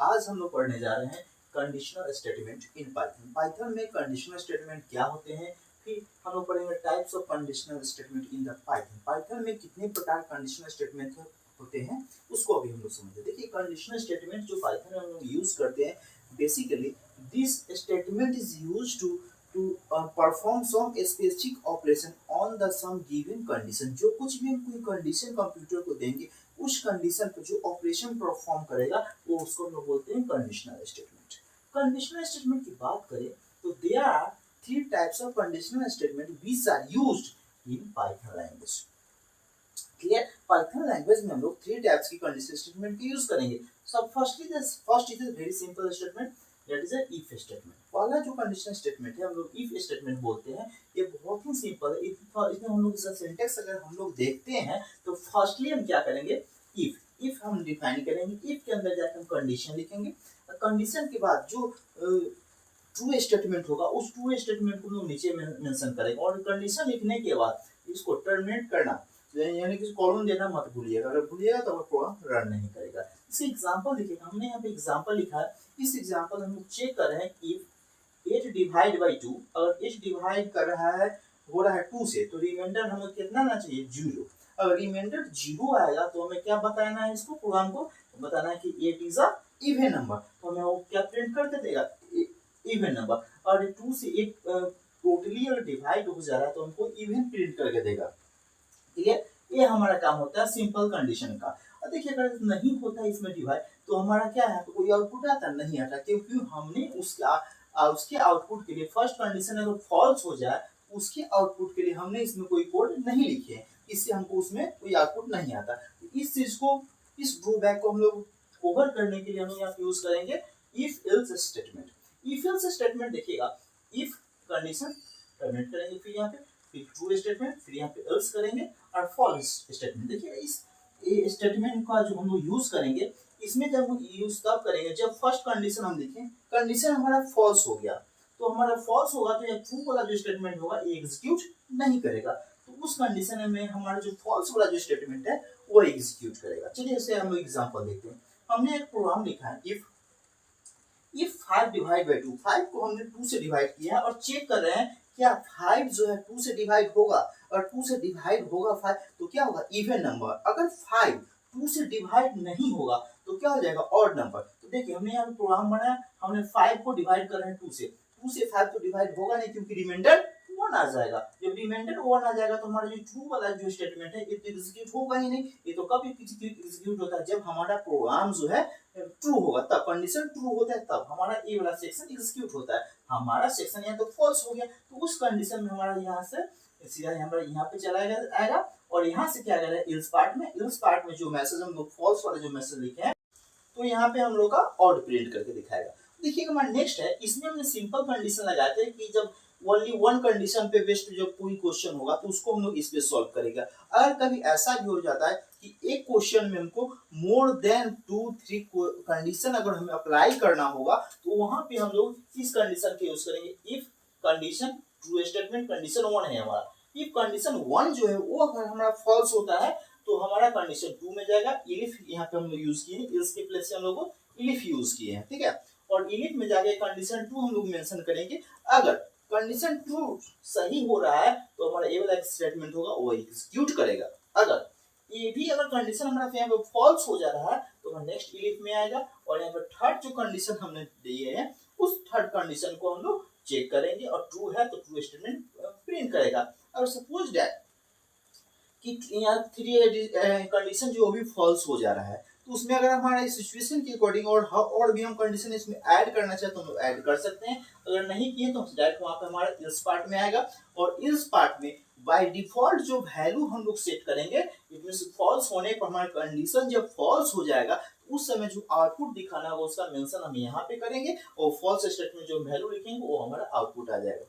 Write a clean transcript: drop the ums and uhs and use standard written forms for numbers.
आज हम लोग पढ़ने जा रहे हैं conditional statement in Python. Python में कंडीशनल स्टेटमेंट क्या होते हैं, फिर हम लोग पढ़ेंगे types of conditional statement in the Python. Python में कितने प्रकार कंडीशनल स्टेटमेंट होते हैं उसको अभी हम लोग समझते हैं। देखिए कंडीशनल स्टेटमेंट जो पाइथन में हम लोग यूज करते हैं, basically this statement is used to perform some specific operation on the some given condition. जो कुछ भी हम कोई कंडीशन कंप्यूटर को देंगे, उस कंडीशन पर जो ऑपरेशन परफॉर्म करेगा वो उसको हम लोग बोलते हैं कंडीशनल स्टेटमेंट। कंडीशनल स्टेटमेंट की बात करें तो there are three types of conditional statement which are used in Python language. Clear? Python language में हम लोग थ्री टाइप्स की कंडीशनल स्टेटमेंट की यूज करेंगे। सब first is a very simple statement, that is a if statement. पहला जो conditional statement है हम लोग इफ स्टेटमेंट बोलते हैं। ये बहुत ही सिंपल है। इसमें हम लोग इसका सिंटैक्स अगर हम लोग देखते हैं तो फर्स्टली हम क्या करेंगे, इफ हम डिफाइन करेंगे। इफ के अंदर जाकर हम कंडीशन लिखेंगे। कंडीशन के बाद जो ट्रू स्टेटमेंट होगा उस ट्रू स्टेटमेंट को हम लोग नीचे मेंशन करेंगे। और कंडीशन लिखने के बाद इसको टर्मिनेट करना, यानी कि कॉलन देना मत भूलिएगा। अगर भूलिएगा तो प्रोग्राम रन नहीं करेगा। इसका एग्जांपल देखिएगा, हमने यहाँ पे एग्जांपल लिखा है। इस एग्जांपल हम लोग चेक कर रहे हैं कि 8 डिवाइड बाई 2, अगर 8 डिवाइड कर रहा है हो रहा है 2 से, तो रिमाइंडर हमें कितना आना चाहिए, 0। अगर रिमाइंडर 0 आएगा तो हमें क्या बताना है, इसको प्रोग्राम को बताना है कि 8 इज अ इवन नंबर। तो हमें वो क्या प्रिंट करके देगा, इवन नंबर। और 2 से 8 टोटली अगर डिवाइड हो जा रहा है तो हमको इवन प्रिंट करके देगा। ठीक है, ये हमारा काम होता है सिंपल कंडीशन का। और देखिए अगर नहीं होता इसमें डिवाइड तो हमारा क्या है, तो कोई आउटपुट आता नहीं आता, क्योंकि हमने उसके आउटपुट के लिए फर्स्ट कंडीशन अगर फॉल्स हो जाए उसके आउटपुट के लिए हमने इसमें कोई कोड नहीं लिखे हैं, इससे हमको उसमें कोई आउटपुट नहीं आता। तो इस चीज को, इस ड्रॉबैक को हम लोग ओवर करने के लिए हम यहाँ यूज करेंगे if else statement. If else statement देखिएगा, इफ कंडीशन टर्मिनेट करेंगे, फिर यहाँ पे फिर ट्रू स्टेटमेंट, फिर यहाँ पे एल्स करेंगे और फॉल्स स्टेटमेंट। देखिए इस स्टेटमेंट का जो हम लोग यूज करेंगे, इसमें जब हम यूज तब करेंगे जब फर्स्ट कंडीशन हम देखें, कंडीशन हमारा फॉल्स हो गया तो हमारा फॉल्स होगा तो ये ट्रू वाला जो स्टेटमेंट होगा ये एग्जीक्यूट नहीं करेगा। तो उस कंडीशन में हमारा जो फॉल्स वाला जो स्टेटमेंट है वो एग्जीक्यूट करेगा। चलिए इसे हम लोग एग्जांपल देखते हैं। हमने एक प्रोग्राम लिखा है इफ 5 डिवाइड बाई 2, 5 को हमने 2 से डिवाइड किया है और चेक कर रहे हैं क्या 5 जो है 2 से डिवाइड होगा। और 2 से डिवाइड होगा 5 तो क्या होगा, इवन नंबर। अगर 5 2 से डिवाइड नहीं होगा तो क्या हो जाएगा, ऑड नंबर। तो देखिए हमने यहाँ प्रोग्राम बनाया, हमने 5 को डिवाइड कर रहे हैं 2 से 5 तो डिवाइड होगा नहीं, क्योंकि रिमाइंडर 1 आ जाएगा। जब रिमाइंडर 1 आ जाएगा तो हमारा जो ट्रू वाला जो स्टेटमेंट है ये तो एग्जीक्यूट होगा ही नहीं। ये तो कब एग्जीक्यूट होता है, जब हमारा प्रोग्राम जो है ट्रू होगा, तब कंडीशन ट्रू होता है, तब हमारा ये वाला सेक्शन एग्जीक्यूट होता है। हमारा सेक्शन यहाँ तो फॉल्स हो गया, तो उस कंडीशन में हमारा यहाँ से सीधा हमारा यहाँ पे चला आएगा और यहाँ से क्या करेगा, इल्स पार्ट में जो मैसेज हम लोग फॉल्स वाला जो मैसेज लिखे हैं तो यहाँ पे हम लोग का ऑड प्रिंट करके दिखाएगा। देखिएगा हमारा नेक्स्ट है, इसमें हमने सिंपल कंडीशन लगाते हैं कि जब ओनली वन कंडीशन पे बेस्ड जब कोई क्वेश्चन होगा तो उसको हम लोग इस पे सॉल्व करेंगे। अगर कभी ऐसा भी हो जाता है कि एक क्वेश्चन में हमको मोर देन 2-3 कंडीशन अगर हमें अप्लाई करना होगा तो वहां पे हम लोग इस कंडीशन के यूज करेंगे। If condition true statement condition 1 है हमारा, इफ कंडीशन 1 जो है वो अगर हमारा फॉल्स होता है तो हमारा कंडीशन 2 में जाएगा। इफ यहाँ पे हम लोग यूज किए, इल्स के प्लेस से हम लोग इफ यूज किए हैं, ठीक है। और इफ में जाके कंडीशन 2 हम लोग मेंशन करेंगे। अगर कंडीशन ट्रू सही हो रहा है तो हमारा ये वाला स्टेटमेंट होगा वो एग्जीक्यूट करेगा। अगर ये भी अगर कंडीशन हमारा यहाँ पे फॉल्स हो जा रहा है तो हम नेक्स्ट इफ में आएगा और यहाँ पे थर्ड जो कंडीशन हमने दिए हैं उस थर्ड कंडीशन को हम लोग चेक करेंगे और ट्रू है तो ट्रू स्टेटमेंट प्रिंट करेगा। और सपोज दैट कि यहाँ 3 कंडीशन जो भी फॉल्स हो जा रहा है तो उसमें अगर हमारा इस सिचुएशन के अकॉर्डिंग और भी हम कंडीशन इसमें ऐड करना चाहे तो हम ऐड कर सकते हैं। अगर नहीं किए तो डायरेक्ट वहां पे हमारा इल्स पार्ट में आएगा और इल्स पार्ट में बाय डिफॉल्ट जो वैल्यू हम लोग सेट करेंगे, इट मींस फॉल्स होने पर हमारा कंडीशन जब फॉल्स हो जाएगा उस समय जो आउटपुट दिखाना होगा उसका मेंशन हम यहाँ पे करेंगे और फॉल्स स्टेटमेंट जो वैल्यू लिखेंगे वो हमारा आउटपुट आ जाएगा।